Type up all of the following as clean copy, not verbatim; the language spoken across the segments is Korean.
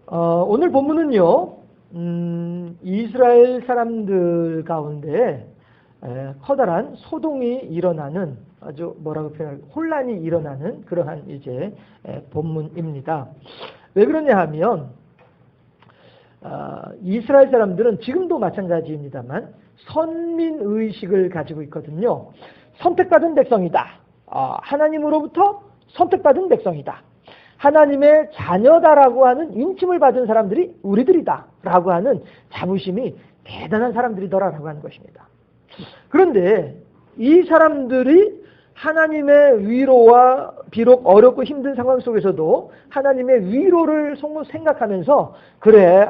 오늘 본문은요, 이스라엘 사람들 가운데 커다란 소동이 일어나는 아주 뭐라고 표현할까, 혼란이 일어나는 그러한 이제 본문입니다. 왜 그러냐 하면 이스라엘 사람들은 지금도 마찬가지입니다만 선민의식을 가지고 있거든요. 선택받은 백성이다. 하나님으로부터 선택받은 백성이다. 하나님의 자녀다라고 하는 인침을 받은 사람들이 우리들이다 라고 하는 자부심이 대단한 사람들이더라라고 하는 것입니다. 그런데 이 사람들이 하나님의 위로와 비록 어렵고 힘든 상황 속에서도 하나님의 위로를 생각하면서 그래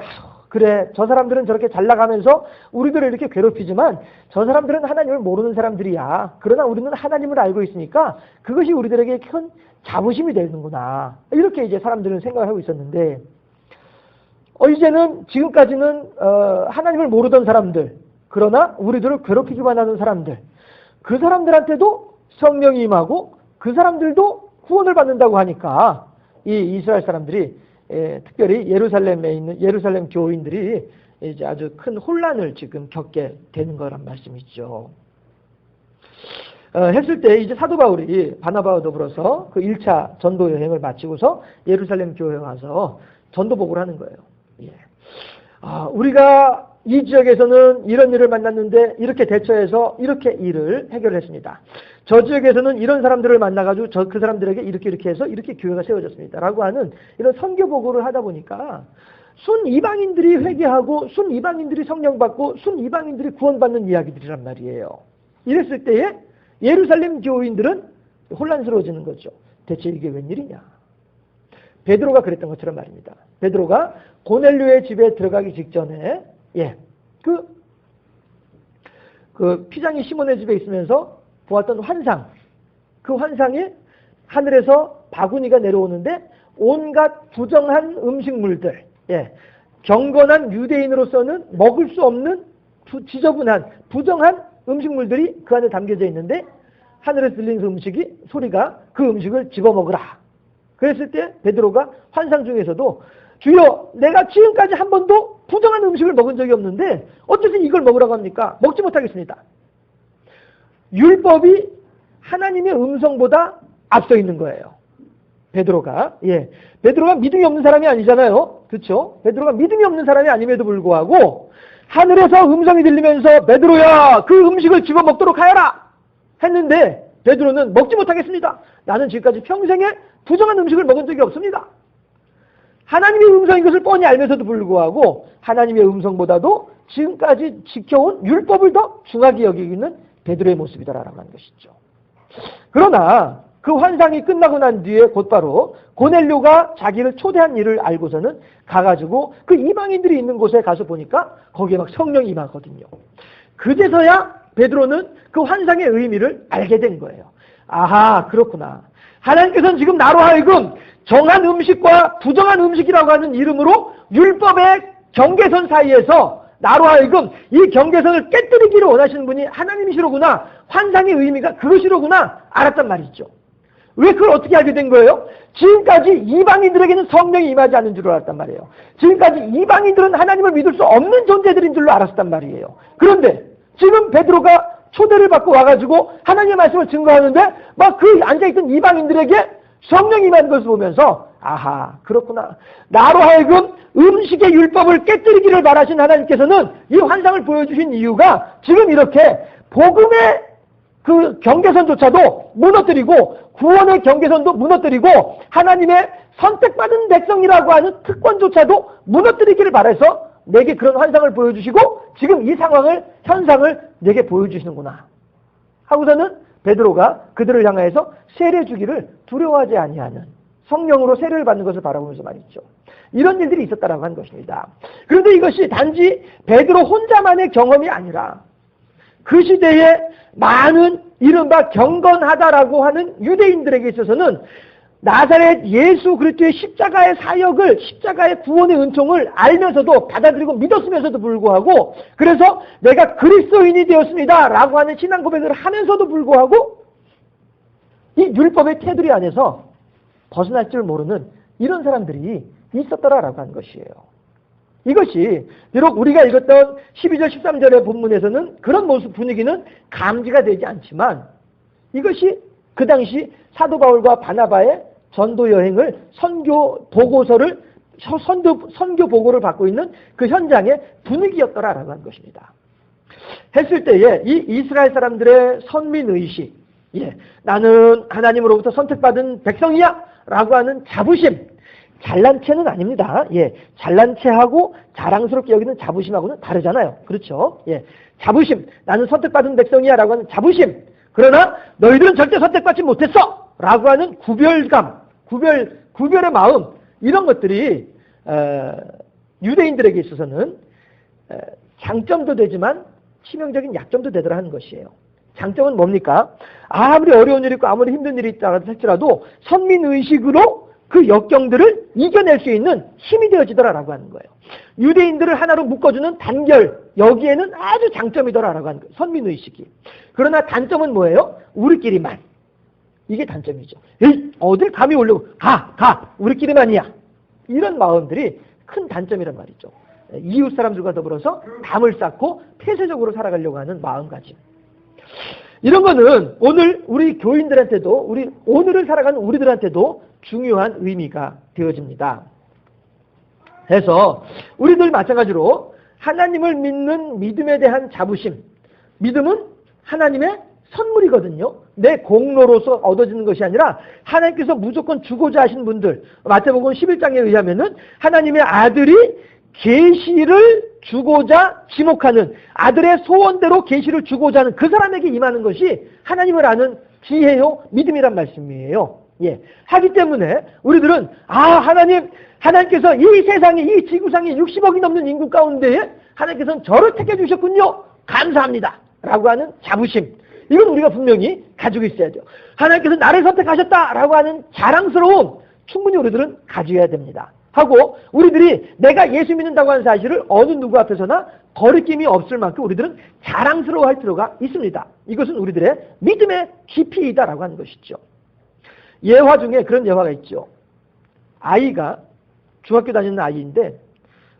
저 사람들은 저렇게 잘 나가면서 우리들을 이렇게 괴롭히지만 저 사람들은 하나님을 모르는 사람들이야. 그러나 우리는 하나님을 알고 있으니까 그것이 우리들에게 큰 자부심이 되는구나. 이렇게 이제 사람들은 생각을 하고 있었는데 이제는 지금까지는 하나님을 모르던 사람들, 그러나 우리들을 괴롭히기만 하는 사람들, 그 사람들한테도 성령이 임하고 그 사람들도 구원을 받는다고 하니까 이 이스라엘 사람들이 특별히 예루살렘에 있는 예루살렘 교인들이 이제 아주 큰 혼란을 지금 겪게 되는 거란 말씀이죠. 했을 때 이제 사도 바울이 바나바와 더불어서 그 1차 전도 여행을 마치고서 예루살렘 교회에 와서 전도복을 하는 거예요. 우리가 이 지역에서는 이런 일을 만났는데 이렇게 대처해서 이렇게 일을 해결했습니다. 저 지역에서는 이런 사람들을 만나가지고 그 사람들에게 이렇게 해서 이렇게 교회가 세워졌습니다. 라고 하는 이런 선교 보고를 하다 보니까 순 이방인들이 회개하고 순 이방인들이 성령 받고 순 이방인들이 구원받는 이야기들이란 말이에요. 이랬을 때에 예루살렘 교인들은 혼란스러워지는 거죠. 대체 이게 웬일이냐. 베드로가 그랬던 것처럼 말입니다. 베드로가 고넬료의 집에 들어가기 직전에 그 피장이 시몬의 집에 있으면서 보았던 환상, 그 환상에 하늘에서 바구니가 내려오는데 온갖 부정한 음식물들, 경건한 유대인으로서는 먹을 수 없는 지저분한 부정한 음식물들이 그 안에 담겨져 있는데 하늘에서 들린 그 소리가 그 음식을 집어먹으라. 그랬을 때 베드로가 환상 중에서도 주여, 내가 지금까지 한 번도 부정한 음식을 먹은 적이 없는데 어째서 이걸 먹으라고 합니까? 먹지 못하겠습니다. 율법이 하나님의 음성보다 앞서 있는 거예요. 베드로가 믿음이 없는 사람이 아니잖아요. 그렇죠? 베드로가 믿음이 없는 사람이 아님에도 불구하고 하늘에서 음성이 들리면서 베드로야, 그 음식을 집어먹도록 하여라 했는데 베드로는 먹지 못하겠습니다. 나는 지금까지 평생에 부정한 음식을 먹은 적이 없습니다. 하나님의 음성인 것을 뻔히 알면서도 불구하고 하나님의 음성보다도 지금까지 지켜온 율법을 더 중하게 여기는 베드로의 모습이다라고 하는 것이죠. 그러나 그 환상이 끝나고 난 뒤에 곧바로 고넬료가 자기를 초대한 일을 알고서는 가가지고 그 이방인들이 있는 곳에 가서 보니까 거기에 막 성령이 임하거든요. 그제서야 베드로는 그 환상의 의미를 알게 된 거예요. 아하, 그렇구나. 하나님께서는 지금 나로 하여금 정한 음식과 부정한 음식이라고 하는 이름으로 율법의 경계선 사이에서 나로 하여금 이 경계선을 깨뜨리기를 원하시는 분이 하나님이시로구나. 환상의 의미가 그것이로구나 알았단 말이죠. 왜 그걸 어떻게 알게 된 거예요? 지금까지 이방인들에게는 성령이 임하지 않는 줄 알았단 말이에요. 지금까지 이방인들은 하나님을 믿을 수 없는 존재들인 줄로 알았단 말이에요. 그런데 지금 베드로가 초대를 받고 와가지고 하나님의 말씀을 증거하는데 막 그 앉아있던 이방인들에게 성령이 임하는 것을 보면서 아하, 그렇구나. 나로 하여금 음식의 율법을 깨뜨리기를 바라신 하나님께서는 이 환상을 보여주신 이유가 지금 이렇게 복음의 그 경계선조차도 무너뜨리고 구원의 경계선도 무너뜨리고 하나님의 선택받은 백성이라고 하는 특권조차도 무너뜨리기를 바라서 내게 그런 환상을 보여주시고 지금 이 현상을 내게 보여주시는구나 하고서는 베드로가 그들을 향하여서 세례 주기를 두려워하지 아니하는 성령으로 세례를 받는 것을 바라보면서 말이죠. 이런 일들이 있었다라고 하는 것입니다. 그런데 이것이 단지 베드로 혼자만의 경험이 아니라 그 시대에 많은 이른바 경건하다라고 하는 유대인들에게 있어서는 나사렛 예수 그리스도의 십자가의 사역을, 십자가의 구원의 은총을 알면서도 받아들이고 믿었으면서도 불구하고 그래서 내가 그리스도인이 되었습니다 라고 하는 신앙 고백을 하면서도 불구하고 이 율법의 테두리 안에서 벗어날 줄 모르는 이런 사람들이 있었더라라고 하는 것이에요. 이것이 비록 우리가 읽었던 12절 13절의 본문에서는 그런 모습 분위기는 감지가 되지 않지만 이것이 그 당시 사도 바울과 바나바의 전도 여행을 선교 보고를 받고 있는 그 현장의 분위기였더라라고 하는 것입니다. 했을 때에 이 이스라엘 사람들의 선민의식, 나는 하나님으로부터 선택받은 백성이야 라고 하는 자부심, 잘난 체는 아닙니다. 잘난 체하고 자랑스럽게 여기는 자부심하고는 다르잖아요. 그렇죠? 자부심, 나는 선택받은 백성이야 라고 하는 자부심, 그러나 너희들은 절대 선택받지 못했어 라고 하는 구별의 마음, 이런 것들이 유대인들에게 있어서는 장점도 되지만 치명적인 약점도 되더라 하는 것이에요. 장점은 뭡니까? 아무리 어려운 일이 있고 아무리 힘든 일이 있다 할지라도 선민의식으로 그 역경들을 이겨낼 수 있는 힘이 되어지더라라고 하는 거예요. 유대인들을 하나로 묶어주는 단결, 여기에는 아주 장점이더라라고 하는 거예요. 선민의식이. 그러나 단점은 뭐예요? 우리끼리만. 이게 단점이죠. 에이, 어딜 감이 오려고 가 우리끼리만이야. 이런 마음들이 큰 단점이란 말이죠. 이웃 사람들과 더불어서 담을 쌓고 폐쇄적으로 살아가려고 하는 마음가짐. 이런 거는 오늘 우리 교인들한테도, 오늘을 살아가는 우리들한테도 중요한 의미가 되어집니다. 그래서 우리들 마찬가지로 하나님을 믿는 믿음에 대한 자부심, 믿음은 하나님의 선물이거든요. 내 공로로서 얻어지는 것이 아니라 하나님께서 무조건 주고자 하신 분들, 마태복음 11장에 의하면은 하나님의 아들이 계시를 주고자 지목하는, 아들의 소원대로 계시를 주고자 하는 그 사람에게 임하는 것이 하나님을 아는 지혜요 믿음이란 말씀이에요. 하기 때문에 우리들은 하나님께서 이 세상에, 이 지구상에 60억이 넘는 인구 가운데에 하나님께서는 저를 택해 주셨군요. 감사합니다. 라고 하는 자부심, 이건 우리가 분명히 가지고 있어야죠. 하나님께서 나를 선택하셨다라고 하는 자랑스러움, 충분히 우리들은 가져야 됩니다. 하고 우리들이 내가 예수 믿는다고 하는 사실을 어느 누구 앞에서나 거리낌이 없을 만큼 우리들은 자랑스러워할 필요가 있습니다. 이것은 우리들의 믿음의 깊이이다라고 하는 것이죠. 예화 중에 그런 예화가 있죠. 아이가 중학교 다니는 아이인데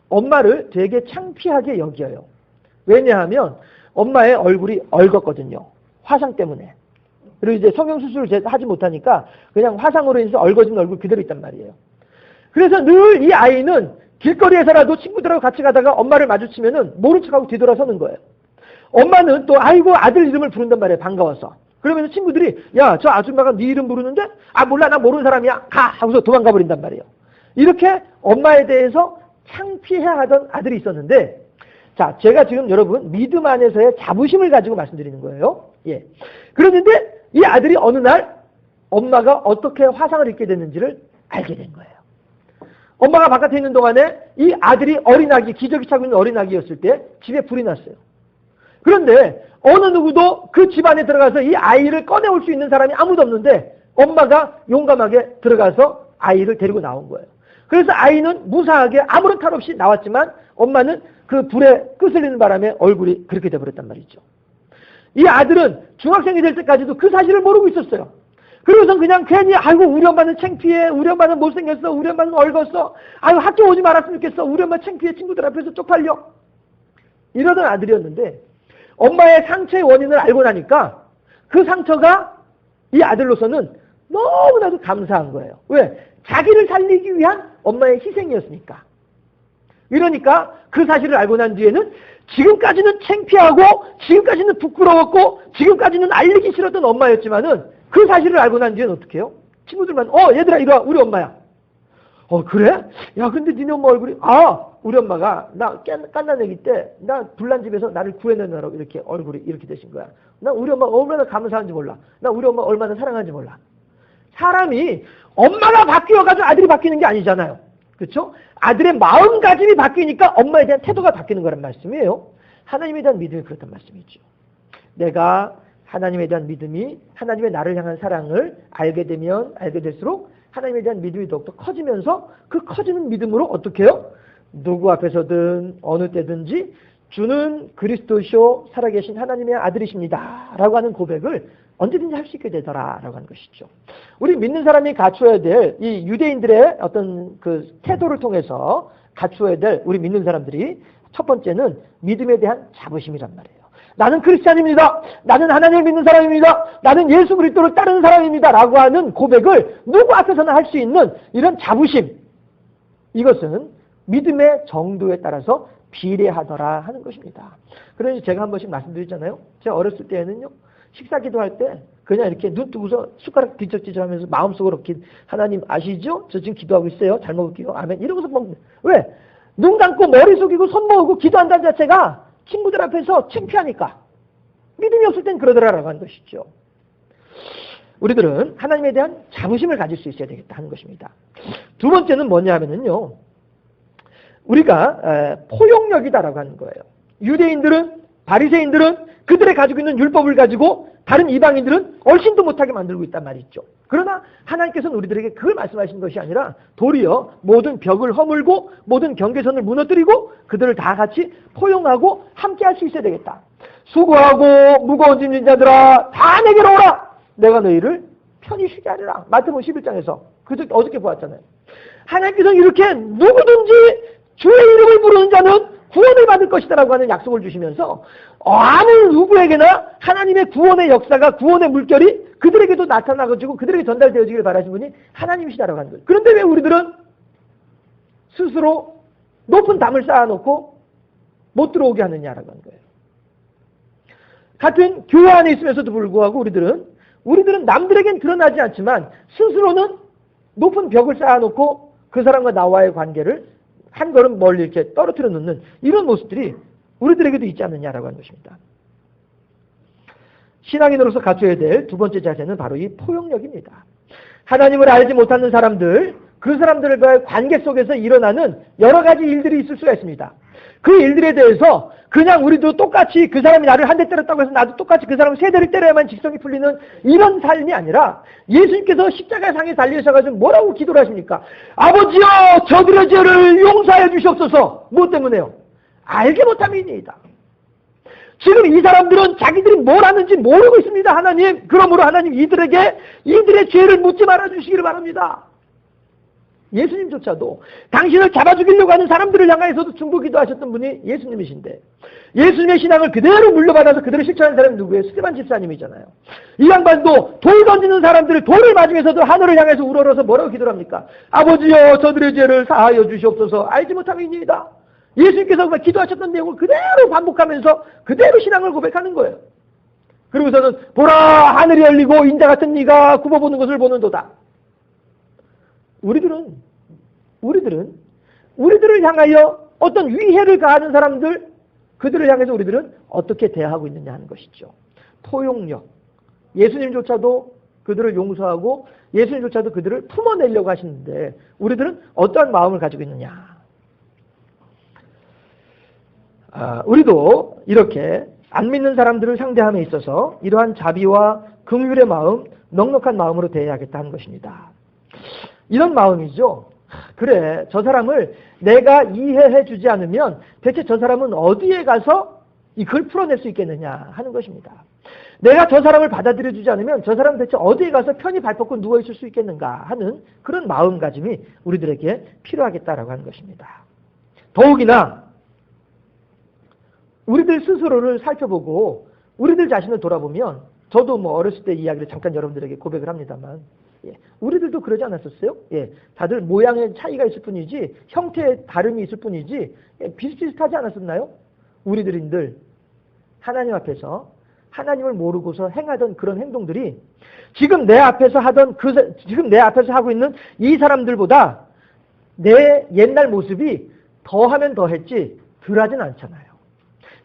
엄마를 되게 창피하게 여겨요. 왜냐하면 엄마의 얼굴이 얼었거든요. 화상 때문에. 그리고 이제 성형수술을 하지 못하니까 그냥 화상으로 인해서 얼거진 얼굴 그대로 있단 말이에요. 그래서 늘 이 아이는 길거리에서라도 친구들하고 같이 가다가 엄마를 마주치면은 모른 척하고 뒤돌아서는 거예요. 엄마는 또 아이고 아들 이름을 부른단 말이에요. 반가워서. 그러면 친구들이 야, 저 아줌마가 네 이름 부르는데? 몰라, 나 모르는 사람이야. 가! 하고서 도망가 버린단 말이에요. 이렇게 엄마에 대해서 창피해하던 아들이 있었는데, 자, 제가 지금 여러분 믿음 안에서의 자부심을 가지고 말씀드리는 거예요. 그랬는데 이 아들이 어느 날 엄마가 어떻게 화상을 입게 됐는지를 알게 된 거예요. 엄마가 바깥에 있는 동안에 이 아들이 어린아기, 기저귀 차고 있는 어린아기였을 때 집에 불이 났어요. 그런데 어느 누구도 그 집 안에 들어가서 이 아이를 꺼내올 수 있는 사람이 아무도 없는데 엄마가 용감하게 들어가서 아이를 데리고 나온 거예요. 그래서 아이는 무사하게 아무런 탈 없이 나왔지만 엄마는 그 불에 끄슬리는 바람에 얼굴이 그렇게 돼버렸단 말이죠. 이 아들은 중학생이 될 때까지도 그 사실을 모르고 있었어요. 그러고선 그냥 괜히 아이고 우리 엄마는 창피해, 우리 엄마는 못생겼어, 우리 엄마는 얼었어, 아이고 학교 오지 말았으면 좋겠어, 우리 엄마 창피해, 친구들 앞에서 쪽팔려, 이러던 아들이었는데 엄마의 상처의 원인을 알고 나니까 그 상처가 이 아들로서는 너무나도 감사한 거예요. 왜? 자기를 살리기 위한 엄마의 희생이었으니까. 이러니까 그 사실을 알고 난 뒤에는 지금까지는 창피하고 지금까지는 부끄러웠고 지금까지는 알리기 싫었던 엄마였지만은 그 사실을 알고 난 뒤에는 어떻게 해요? 친구들만 얘들아 이리 와, 우리 엄마야. 그래? 야, 근데 니네 엄마 얼굴이 우리 엄마가 나 깐난애기 때 나 불난 집에서 나를 구해내느라고 이렇게 얼굴이 이렇게 되신 거야. 나 우리 엄마가 얼마나 감사한지 몰라. 나 우리 엄마 얼마나 사랑하는지 몰라. 사람이 엄마가 바뀌어가지고 아들이 바뀌는 게 아니잖아요. 그렇죠? 아들의 마음가짐이 바뀌니까 엄마에 대한 태도가 바뀌는 거란 말씀이에요. 하나님에 대한 믿음이 그렇단 말씀이죠. 내가 하나님에 대한 믿음이, 하나님의 나를 향한 사랑을 알게 되면 알게 될수록 하나님에 대한 믿음이 더욱더 커지면서 그 커지는 믿음으로 어떻게 해요? 누구 앞에서든 어느 때든지 주는 그리스도시요 살아계신 하나님의 아들이십니다 라고 하는 고백을 언제든지 할 수 있게 되더라라고 하는 것이죠. 우리 믿는 사람이 갖추어야 될 이 유대인들의 어떤 그 태도를 통해서 갖추어야 될 우리 믿는 사람들이 첫 번째는 믿음에 대한 자부심이란 말이에요. 나는 크리스찬입니다. 나는 하나님을 믿는 사람입니다. 나는 예수 그리스도를 따르는 사람입니다. 라고 하는 고백을 누구 앞에서나 할 수 있는 이런 자부심. 이것은 믿음의 정도에 따라서 비례하더라 하는 것입니다. 그러니 제가 한 번씩 말씀드렸잖아요. 제가 어렸을 때에는요. 식사 기도할 때 그냥 이렇게 눈 뜨고서 숟가락 뒤적뒤적 하면서 마음속으로 하나님 아시죠? 저 지금 기도하고 있어요. 잘 먹을게요. 아멘. 이러고서 먹는. 왜? 눈 감고 머리 숙이고 손 모으고 기도한다는 자체가 친구들 앞에서 창피하니까. 믿음이 없을 땐 그러더라라고 하는 것이죠. 우리들은 하나님에 대한 자부심을 가질 수 있어야 되겠다 하는 것입니다. 두 번째는 뭐냐 하면은요. 우리가 포용력이다라고 하는 거예요. 유대인들은, 바리새인들은 그들의 가지고 있는 율법을 가지고 다른 이방인들은 얼씬도 못하게 만들고 있단 말이죠. 그러나 하나님께서는 우리들에게 그걸 말씀하시는 것이 아니라 도리어 모든 벽을 허물고 모든 경계선을 무너뜨리고 그들을 다 같이 포용하고 함께 할 수 있어야 되겠다. 수고하고 무거운 짐진 자들아 다 내게로 오라. 내가 너희를 편히 쉬게 하리라. 마태복음 11장에서 어저께 보았잖아요. 하나님께서는 이렇게 누구든지 주의 이름을 부르는 자는 구원을 받을 것이다라고 하는 약속을 주시면서 아무 누구에게나 하나님의 구원의 역사가 구원의 물결이 그들에게도 나타나가지고 그들에게 전달되어지기를 바라시는 분이 하나님이시다라고 하는 거예요. 그런데 왜 우리들은 스스로 높은 담을 쌓아놓고 못 들어오게 하느냐라고 하는 거예요. 같은 교회 안에 있으면서도 불구하고 우리들은 남들에겐 드러나지 않지만 스스로는 높은 벽을 쌓아놓고 그 사람과 나와의 관계를 한 걸음 멀리 이렇게 떨어뜨려 놓는 이런 모습들이 우리들에게도 있지 않느냐라고 하는 것입니다. 신앙인으로서 갖춰야 될 두 번째 자세는 바로 이 포용력입니다. 하나님을 알지 못하는 사람들, 그 사람들과의 관계 속에서 일어나는 여러 가지 일들이 있을 수가 있습니다. 그 일들에 대해서 그냥 우리도 똑같이 그 사람이 나를 한 대 때렸다고 해서 나도 똑같이 그 사람을 세 대를 때려야만 직성이 풀리는 이런 삶이 아니라 예수님께서 십자가 상에 달리셔가지고 뭐라고 기도를 하십니까? 아버지여 저들의 죄를 용서하여 주시옵소서. 뭐 때문에요? 알게 못함이니이다. 지금 이 사람들은 자기들이 뭘 하는지 모르고 있습니다. 하나님. 그러므로 하나님 이들에게 이들의 죄를 묻지 말아주시기를 바랍니다. 예수님조차도 당신을 잡아 죽이려고 하는 사람들을 향해서도 중보기도 하셨던 분이 예수님이신데 예수님의 신앙을 그대로 물려받아서 그대로 실천하는 사람이 누구예요? 스데반 집사님이잖아요. 이 양반도 돌 던지는 사람들을 돌을 맞으면서도 하늘을 향해서 우러러서 뭐라고 기도를 합니까? 아버지여 저들의 죄를 사하여 주시옵소서. 알지 못함이니이다. 예수님께서 기도하셨던 내용을 그대로 반복하면서 그대로 신앙을 고백하는 거예요. 그리고서는 보라 하늘이 열리고 인자 같은 이가 굽어보는 것을 보는도다. 우리들을 향하여 어떤 위해를 가하는 사람들, 그들을 향해서 우리들은 어떻게 대하고 있느냐 하는 것이죠. 포용력. 예수님조차도 그들을 용서하고 예수님조차도 그들을 품어내려고 하시는데 우리들은 어떠한 마음을 가지고 있느냐. 우리도 이렇게 안 믿는 사람들을 상대함에 있어서 이러한 자비와 긍휼의 마음, 넉넉한 마음으로 대해야겠다 하는 것입니다. 이런 마음이죠. 그래, 저 사람을 내가 이해해 주지 않으면 대체 저 사람은 어디에 가서 이걸 풀어낼 수 있겠느냐 하는 것입니다. 내가 저 사람을 받아들여 주지 않으면 저 사람은 대체 어디에 가서 편히 발 뻗고 누워있을 수 있겠는가 하는 그런 마음가짐이 우리들에게 필요하겠다라고 하는 것입니다. 더욱이나 우리들 스스로를 살펴보고 우리들 자신을 돌아보면 저도 뭐 어렸을 때 이야기를 잠깐 여러분들에게 고백을 합니다만 우리들도 그러지 않았었어요? 다들 모양의 차이가 있을 뿐이지 형태의 다름이 있을 뿐이지 비슷비슷하지 않았었나요? 우리들인들 하나님 앞에서 하나님을 모르고서 행하던 그런 행동들이 지금 내 앞에서 하고 있는 이 사람들보다 내 옛날 모습이 더하면 더했지 덜하진 않잖아요.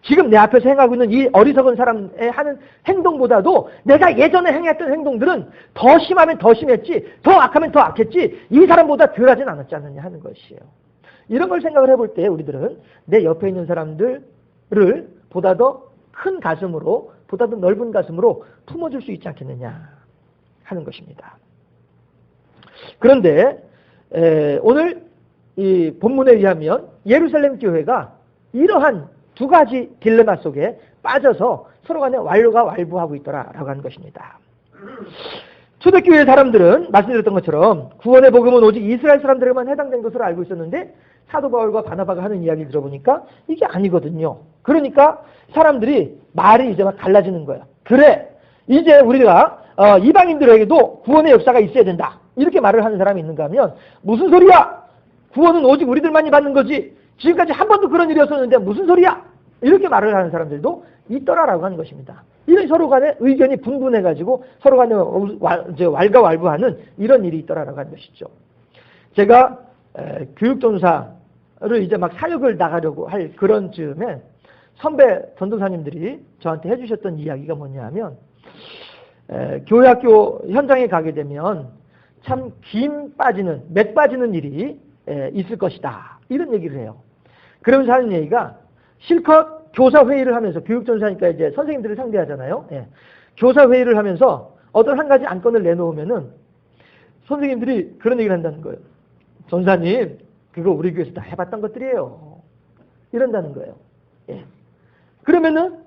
지금 내 앞에서 행하고 있는 이 어리석은 사람의 하는 행동보다도 내가 예전에 행했던 행동들은 더 심하면 더 심했지, 더 악하면 더 악했지, 이 사람보다 덜하진 않았지 않느냐 하는 것이에요. 이런 걸 생각을 해볼 때 우리들은 내 옆에 있는 사람들을 보다 더 큰 가슴으로, 보다 더 넓은 가슴으로 품어줄 수 있지 않겠느냐 하는 것입니다. 그런데 오늘 이 본문에 의하면 예루살렘 교회가 이러한 두 가지 딜레마 속에 빠져서 서로 간에 완료가 왈부하고 있더라라고 하는 것입니다. 초대교회 사람들은 말씀드렸던 것처럼 구원의 복음은 오직 이스라엘 사람들에게만 해당된 것으로 알고 있었는데 사도 바울과 바나바가 하는 이야기를 들어보니까 이게 아니거든요. 그러니까 사람들이 말이 이제 막 달라지는 거예요. 그래, 이제 우리가 이방인들에게도 구원의 역사가 있어야 된다. 이렇게 말을 하는 사람이 있는가 하면 무슨 소리야? 구원은 오직 우리들만이 받는 거지. 지금까지 한 번도 그런 일이 없었는데 무슨 소리야? 이렇게 말을 하는 사람들도 있더라라고 하는 것입니다. 이런 서로 간에 의견이 분분해가지고 서로 간에 왈가왈부하는 이런 일이 있더라라고 하는 것이죠. 제가 교육전사를 이제 막 사역을 나가려고 할 그런 즈음에 선배 전도사님들이 저한테 해주셨던 이야기가 뭐냐 하면 교회 학교 현장에 가게 되면 참 맥 빠지는 일이 있을 것이다. 이런 얘기를 해요. 그러면서 하는 얘기가 실컷 교사 회의를 하면서 교육전사니까 이제 선생님들을 상대하잖아요. 교사 회의를 하면서 어떤 한 가지 안건을 내놓으면은 선생님들이 그런 얘기를 한다는 거예요. 전사님, 그거 우리 교회에서 다 해봤던 것들이에요. 이런다는 거예요. 그러면은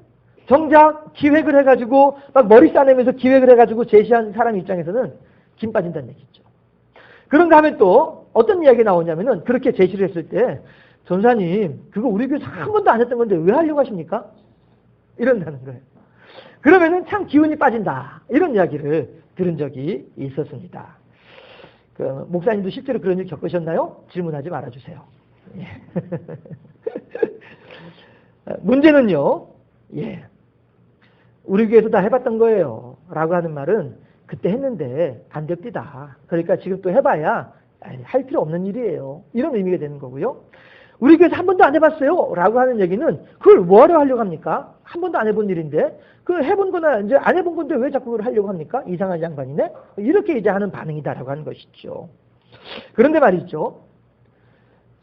정작 기획을 해가지고 막 머리 싸내면서 기획을 해가지고 제시한 사람 입장에서는 김 빠진다는 얘기죠. 그런가 하면 또 어떤 이야기가 나오냐면은 그렇게 제시를 했을 때 전사님, 그거 우리 교회에서 한 번도 안 했던 건데 왜 하려고 하십니까? 이런다는 거예요. 그러면은 참 기운이 빠진다. 이런 이야기를 들은 적이 있었습니다. 목사님도 실제로 그런 일 겪으셨나요? 질문하지 말아주세요. 문제는요, 우리 교회에서 다 해봤던 거예요. 라고 하는 말은 그때 했는데 안 됩니다. 그러니까 지금 또 해봐야 할 필요 없는 일이에요. 이런 의미가 되는 거고요. 우리 교회에서 한 번도 안 해봤어요. 라고 하는 얘기는 그걸 뭐하러 하려고 합니까? 한 번도 안 해본 일인데 그걸 해본 거나 이제 안 해본 건데 왜 자꾸 그걸 하려고 합니까? 이상한 양반이네? 이렇게 이제 하는 반응이다라고 하는 것이죠. 그런데 말이죠.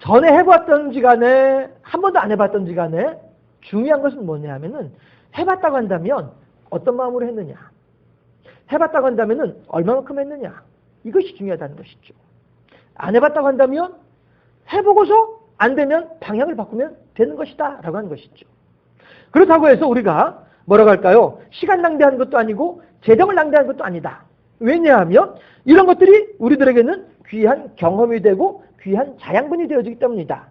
전에 해봤던지 간에 한 번도 안 해봤던지 간에 중요한 것은 뭐냐 하면은 해봤다고 한다면 어떤 마음으로 했느냐. 해봤다고 한다면은 얼마만큼 했느냐. 이것이 중요하다는 것이죠. 안 해봤다고 한다면 해보고서 안 되면 방향을 바꾸면 되는 것이다 라고 하는 것이죠. 그렇다고 해서 우리가 뭐라고 할까요? 시간 낭비하는 것도 아니고 재정을 낭비하는 것도 아니다. 왜냐하면 이런 것들이 우리들에게는 귀한 경험이 되고 귀한 자양분이 되어지기 때문이다.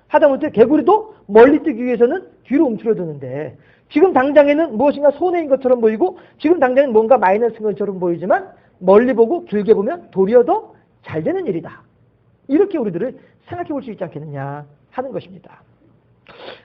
하다못해 개구리도 멀리 뛰기 위해서는 뒤로 움츠러드는데 지금 당장에는 무엇인가 손해인 것처럼 보이고 지금 당장에는 뭔가 마이너스인 것처럼 보이지만 멀리 보고 길게 보면 도리어 더 잘 되는 일이다. 이렇게 우리들을 생각해 볼 수 있지 않겠느냐 하는 것입니다.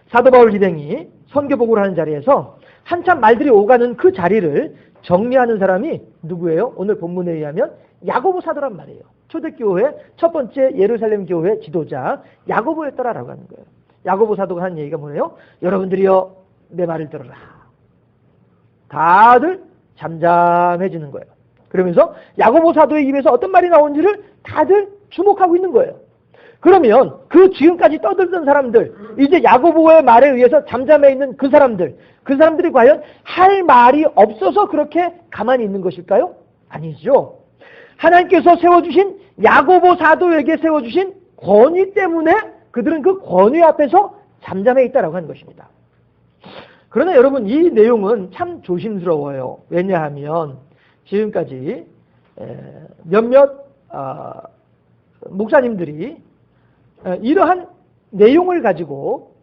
사도 바울 기댕이 선교복음을 하는 자리에서 한참 말들이 오가는 그 자리를 정리하는 사람이 누구예요? 오늘 본문에 의하면 야고보 사도란 말이에요. 초대교회 첫 번째 예루살렘 교회 지도자 야고보였더라라고 하는 거예요. 야고보 사도가 하는 얘기가 뭐예요? 여러분들이여 내 말을 들어라. 다들 잠잠해지는 거예요. 그러면서 야고보 사도의 입에서 어떤 말이 나온지를 다들 주목하고 있는 거예요. 그러면 그 지금까지 떠들던 사람들, 이제 야고보의 말에 의해서 잠잠해 있는 그 사람들이 과연 할 말이 없어서 그렇게 가만히 있는 것일까요? 아니죠. 하나님께서 세워주신 야고보 사도에게 세워주신 권위 때문에 그들은 그 권위 앞에서 잠잠해 있다라고 하는 것입니다. 그러나 여러분 이 내용은 참 조심스러워요. 왜냐하면 지금까지 몇몇 목사님들이 이러한 내용을 가지고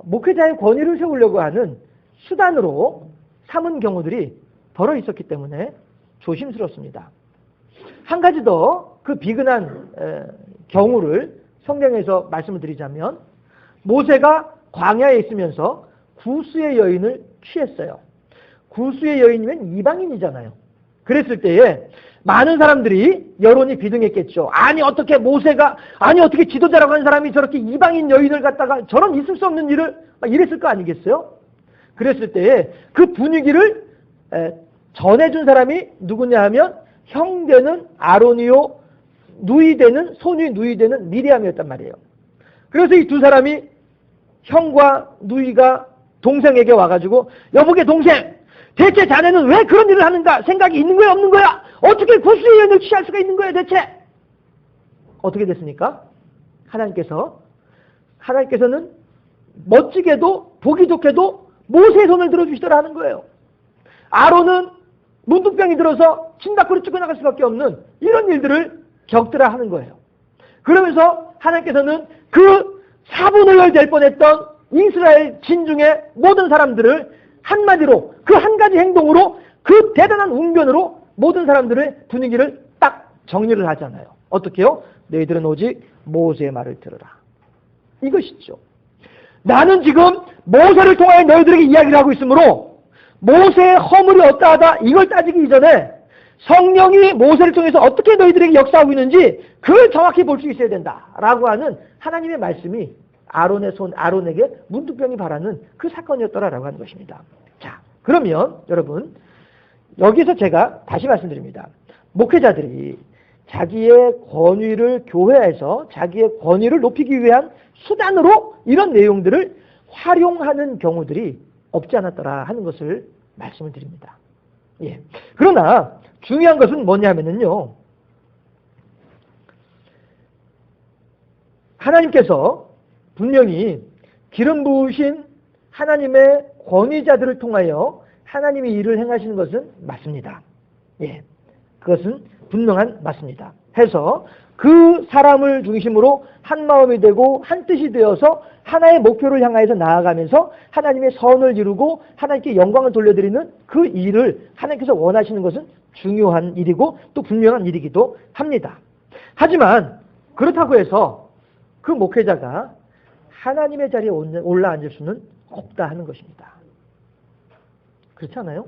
목회자의 권위를 세우려고 하는 수단으로 삼은 경우들이 벌어 있었기 때문에 조심스럽습니다. 한 가지 더 그 비근한 경우를 성경에서 말씀을 드리자면 모세가 광야에 있으면서 구스의 여인을 취했어요. 구스의 여인이면 이방인이잖아요. 그랬을 때에 많은 사람들이 여론이 비등했겠죠. 아니 어떻게 지도자라고 하는 사람이 저렇게 이방인 여인을 갖다가 저런 있을 수 없는 일을 막 이랬을 거 아니겠어요? 그랬을 때에 그 분위기를 전해준 사람이 누구냐 하면 형되는 아론이요 소녀 누이되는 미리암이었단 말이에요. 그래서 이 두 사람이 형과 누이가 동생에게 와가지고 여보게 동생 대체 자네는 왜 그런 일을 하는가? 생각이 있는 거야 없는 거야? 어떻게 구스의 여인을 취할 수가 있는 거야 대체? 어떻게 됐습니까? 하나님께서는 멋지게도 보기 좋게도 모세의 손을 들어주시더라 하는 거예요. 아론은 문둥병이 들어서 침 밖으로 쫓겨나갈 수밖에 없는 이런 일들을 겪더라 하는 거예요. 그러면서 하나님께서는 그 4분의 1 될 뻔했던 이스라엘 진중의 모든 사람들을 한마디로 그 한 가지 행동으로 그 대단한 웅변으로 모든 사람들의 분위기를 딱 정리를 하잖아요. 어떻게요? 너희들은 오직 모세의 말을 들으라. 이것이죠. 나는 지금 모세를 통하여 너희들에게 이야기를 하고 있으므로 모세의 허물이 어떠하다 이걸 따지기 이전에 성령이 모세를 통해서 어떻게 너희들에게 역사하고 있는지 그걸 정확히 볼 수 있어야 된다라고 하는 하나님의 말씀이 아론의 손, 아론에게 문둥병이 바라는 그 사건이었더라라고 하는 것입니다. 자, 그러면 여러분 여기서 제가 다시 말씀드립니다. 목회자들이 자기의 권위를 교회에서 자기의 권위를 높이기 위한 수단으로 이런 내용들을 활용하는 경우들이 없지 않았더라 하는 것을 말씀을 드립니다. 예. 그러나 중요한 것은 뭐냐면요. 하나님께서 분명히 기름 부으신 하나님의 권위자들을 통하여 하나님이 일을 행하시는 것은 맞습니다. 예. 그것은 분명한 맞습니다. 해서 그 사람을 중심으로 한 마음이 되고 한 뜻이 되어서 하나의 목표를 향하여서 나아가면서 하나님의 선을 이루고 하나님께 영광을 돌려드리는 그 일을 하나님께서 원하시는 것은 중요한 일이고 또 분명한 일이기도 합니다. 하지만 그렇다고 해서 그 목회자가 하나님의 자리에 올라앉을 수는 없다 하는 것입니다. 그렇지 않아요?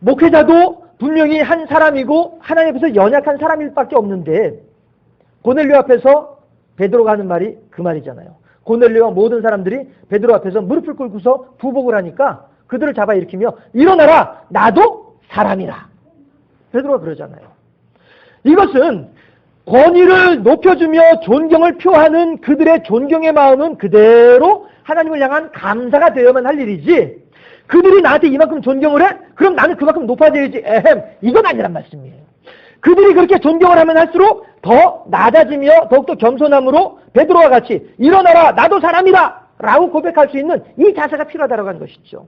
목회자도 분명히 한 사람이고 하나님 앞에서 연약한 사람일 밖에 없는데 고넬료 앞에서 베드로가 하는 말이 그 말이잖아요. 고넬료와 모든 사람들이 베드로 앞에서 무릎을 꿇고서 부복을 하니까 그들을 잡아 일으키며 일어나라 나도 사람이라. 베드로가 그러잖아요. 이것은 권위를 높여주며 존경을 표하는 그들의 존경의 마음은 그대로 하나님을 향한 감사가 되어야만 할 일이지 그들이 나한테 이만큼 존경을 해? 그럼 나는 그만큼 높아져야지. 이건 아니란 말씀이에요. 그들이 그렇게 존경을 하면 할수록 더 낮아지며 더욱더 겸손함으로 베드로와 같이 일어나라 나도 사람이다 라고 고백할 수 있는 이 자세가 필요하다고 하는 것이죠.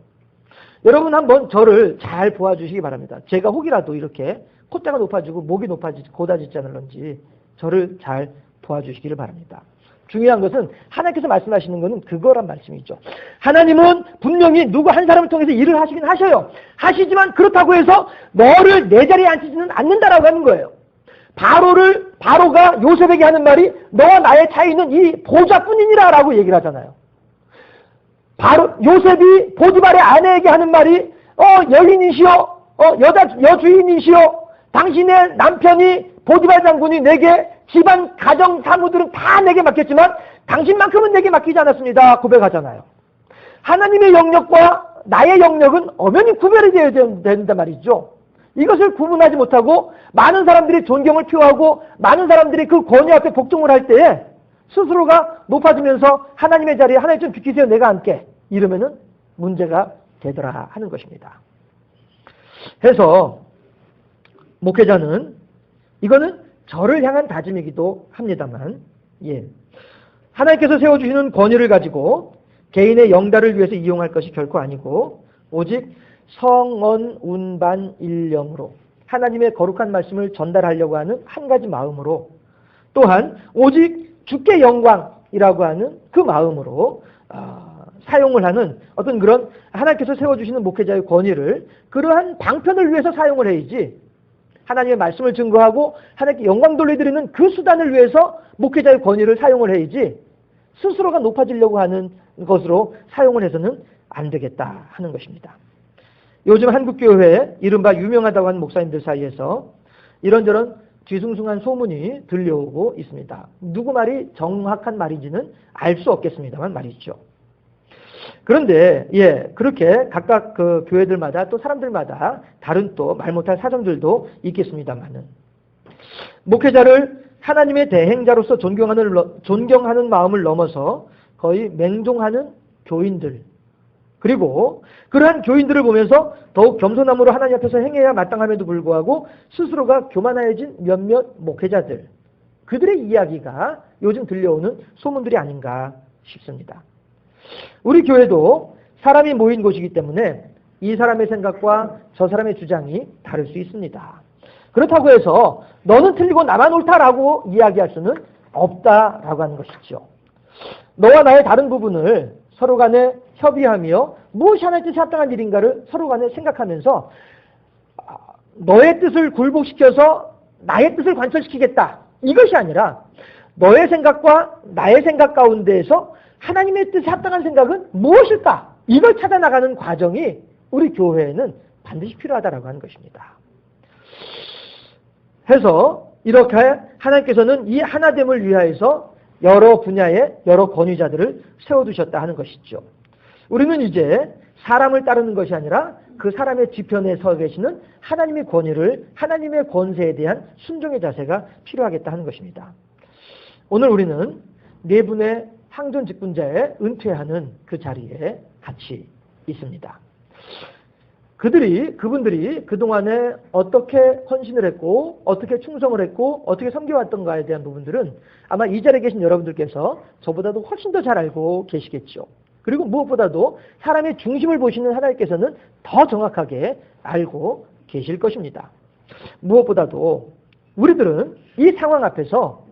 여러분 한번 저를 잘 보아주시기 바랍니다. 제가 혹이라도 이렇게 콧대가 높아지고 목이 고다지지 않을런지 저를 잘 보아주시기를 바랍니다. 중요한 것은 하나님께서 말씀하시는 것은 그거란 말씀이죠. 하나님은 분명히 누구 한 사람을 통해서 일을 하시긴 하셔요. 하시지만 그렇다고 해서 너를 내 자리에 앉히지는 않는다라고 하는 거예요. 바로가 요셉에게 하는 말이 너와 나의 차이는 이 보좌뿐이니라 라고 얘기를 하잖아요. 요셉이 보디발의 아내에게 하는 말이 여인이시여 여주인이시여 당신의 남편이 보디발 장군이 내게 집안 가정 사무들은 다 내게 맡겼지만 당신만큼은 내게 맡기지 않았습니다. 고백하잖아요. 하나님의 영역과 나의 영역은 엄연히 구별이 되어야 된단 말이죠. 이것을 구분하지 못하고 많은 사람들이 존경을 표하고 많은 사람들이 그 권위 앞에 복종을 할 때에 스스로가 높아지면서 하나님의 자리에 하나님 좀 비키세요 내가 앉게 이러면은 문제가 되더라 하는 것입니다. 해서 목회자는 이거는 저를 향한 다짐이기도 합니다만 하나님께서 세워주시는 권위를 가지고 개인의 영달을 위해서 이용할 것이 결코 아니고 오직 성언 운반 일념으로 하나님의 거룩한 말씀을 전달하려고 하는 한 가지 마음으로 또한 오직 주께 영광이라고 하는 그 마음으로 사용을 하는 어떤 그런 하나님께서 세워주시는 목회자의 권위를 그러한 방편을 위해서 사용을 해야지 하나님의 말씀을 증거하고 하나님께 영광 돌려드리는 그 수단을 위해서 목회자의 권위를 사용을 해야지 스스로가 높아지려고 하는 것으로 사용을 해서는 안 되겠다 하는 것입니다. 요즘 한국교회에 이른바 유명하다고 하는 목사님들 사이에서 이런저런 뒤숭숭한 소문이 들려오고 있습니다. 누구 말이 정확한 말인지는 알 수 없겠습니다만 말이죠. 그런데 그렇게 각각 그 교회들마다 또 사람들마다 다른 또 말 못할 사정들도 있겠습니다만은 목회자를 하나님의 대행자로서 존경하는 마음을 넘어서 거의 맹종하는 교인들 그리고 그러한 교인들을 보면서 더욱 겸손함으로 하나님 앞에서 행해야 마땅함에도 불구하고 스스로가 교만해진 몇몇 목회자들 그들의 이야기가 요즘 들려오는 소문들이 아닌가 싶습니다. 우리 교회도 사람이 모인 곳이기 때문에 이 사람의 생각과 저 사람의 주장이 다를 수 있습니다. 그렇다고 해서 너는 틀리고 나만 옳다라고 이야기할 수는 없다라고 하는 것이죠. 너와 나의 다른 부분을 서로 간에 협의하며 무엇이 하나의 뜻이 합당한 일인가를 서로 간에 생각하면서 너의 뜻을 굴복시켜서 나의 뜻을 관철시키겠다. 이것이 아니라 너의 생각과 나의 생각 가운데에서 하나님의 뜻에 합당한 생각은 무엇일까? 이걸 찾아나가는 과정이 우리 교회에는 반드시 필요하다라고 하는 것입니다. 해서 이렇게 하나님께서는 이 하나됨을 위하여서 여러 분야의 여러 권위자들을 세워두셨다 하는 것이죠. 우리는 이제 사람을 따르는 것이 아니라 그 사람의 뒤편에 서 계시는 하나님의 권위를, 하나님의 권세에 대한 순종의 자세가 필요하겠다 하는 것입니다. 오늘 우리는 네 분의 항존 직분자에 은퇴하는 그 자리에 같이 있습니다. 그분들이 그동안에 어떻게 헌신을 했고, 어떻게 충성을 했고, 어떻게 섬겨왔던가에 대한 부분들은 아마 이 자리에 계신 여러분들께서 저보다도 훨씬 더 잘 알고 계시겠죠. 그리고 무엇보다도 사람의 중심을 보시는 하나님께서는 더 정확하게 알고 계실 것입니다. 무엇보다도 우리들은 이 상황 앞에서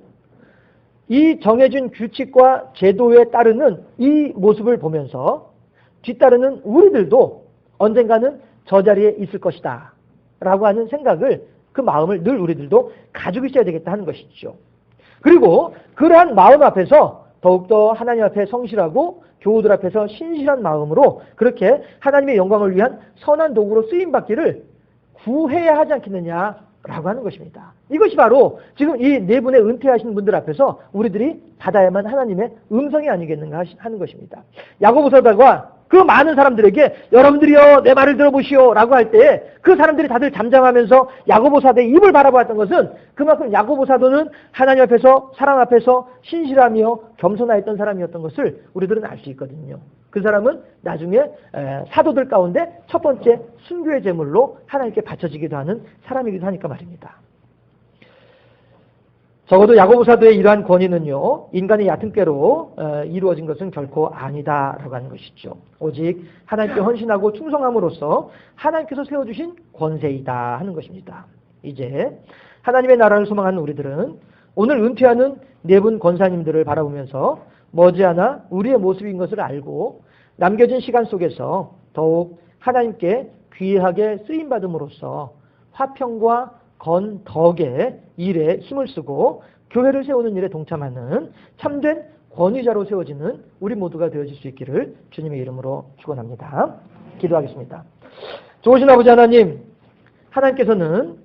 이 정해진 규칙과 제도에 따르는 이 모습을 보면서 뒤따르는 우리들도 언젠가는 저 자리에 있을 것이다 라고 하는 생각을, 그 마음을 늘 우리들도 가지고 있어야 되겠다 하는 것이죠. 그리고 그러한 마음 앞에서 더욱더 하나님 앞에 성실하고 교우들 앞에서 신실한 마음으로 그렇게 하나님의 영광을 위한 선한 도구로 쓰임받기를 구해야 하지 않겠느냐라고 하는 것입니다. 이것이 바로 지금 이 네 분의 은퇴하신 분들 앞에서 우리들이 받아야만 하나님의 음성이 아니겠는가 하는 것입니다. 야고보 사도가 그 많은 사람들에게 여러분들이요 내 말을 들어보시오 라고 할 때 그 사람들이 다들 잠잠하면서 야고보 사도의 입을 바라보았던 것은 그만큼 야고보 사도는 하나님 앞에서, 사람 앞에서 신실하며 겸손하였던 사람이었던 것을 우리들은 알 수 있거든요. 그 사람은 나중에 사도들 가운데 첫 번째 순교의 제물로 하나님께 바쳐지기도 하는 사람이기도 하니까 말입니다. 적어도 야고보 사도의 이러한 권위는요, 인간의 얕은 꾀로 이루어진 것은 결코 아니다라고 하는 것이죠. 오직 하나님께 헌신하고 충성함으로써 하나님께서 세워주신 권세이다 하는 것입니다. 이제 하나님의 나라를 소망하는 우리들은 오늘 은퇴하는 네 분 권사님들을 바라보면서 머지않아 우리의 모습인 것을 알고 남겨진 시간 속에서 더욱 하나님께 귀하게 쓰임받음으로써 화평과 건덕의 일에 힘을 쓰고 교회를 세우는 일에 동참하는 참된 권위자로 세워지는 우리 모두가 되어질 수 있기를 주님의 이름으로 축원합니다. 기도하겠습니다. 좋으신 아버지 하나님, 하나님께서는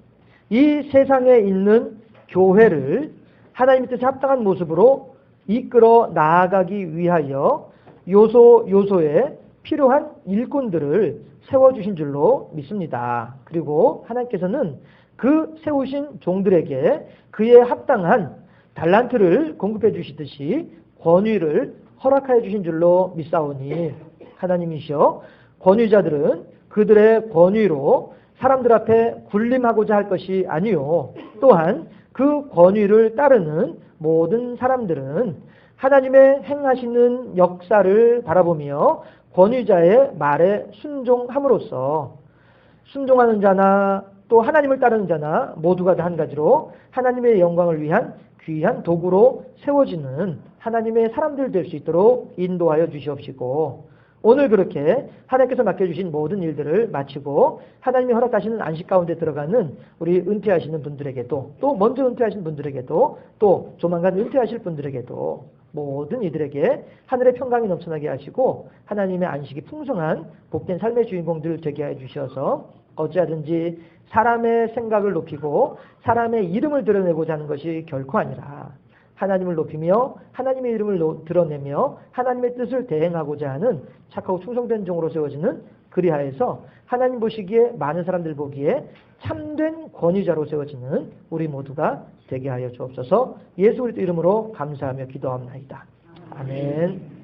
이 세상에 있는 교회를 하나님의 뜻에 합당한 모습으로 이끌어 나아가기 위하여 요소요소에 필요한 일꾼들을 세워주신 줄로 믿습니다. 그리고 하나님께서는 그 세우신 종들에게 그에 합당한 달란트를 공급해 주시듯이 권위를 허락하여 주신 줄로 믿사오니 하나님이시여 권위자들은 그들의 권위로 사람들 앞에 군림하고자 할 것이 아니요 또한 그 권위를 따르는 모든 사람들은 하나님의 행하시는 역사를 바라보며 권위자의 말에 순종함으로써 순종하는 자나 또 하나님을 따르는 자나 모두가 다 한 가지로 하나님의 영광을 위한 귀한 도구로 세워지는 하나님의 사람들 될 수 있도록 인도하여 주시옵시고 오늘 그렇게 하나님께서 맡겨주신 모든 일들을 마치고 하나님이 허락하시는 안식 가운데 들어가는 우리 은퇴하시는 분들에게도 또 먼저 은퇴하신 분들에게도 또 조만간 은퇴하실 분들에게도 모든 이들에게 하늘의 평강이 넘쳐나게 하시고 하나님의 안식이 풍성한 복된 삶의 주인공들 되게 해 주셔서 어찌하든지 사람의 생각을 높이고 사람의 이름을 드러내고자 하는 것이 결코 아니라 하나님을 높이며 하나님의 이름을 드러내며 하나님의 뜻을 대행하고자 하는 착하고 충성된 종으로 세워지는 그리하여서 하나님 보시기에 많은 사람들 보기에 참된 권위자로 세워지는 우리 모두가 되게 하여 주옵소서. 예수 그리스도 이름으로 감사하며 기도합나이다. 아멘.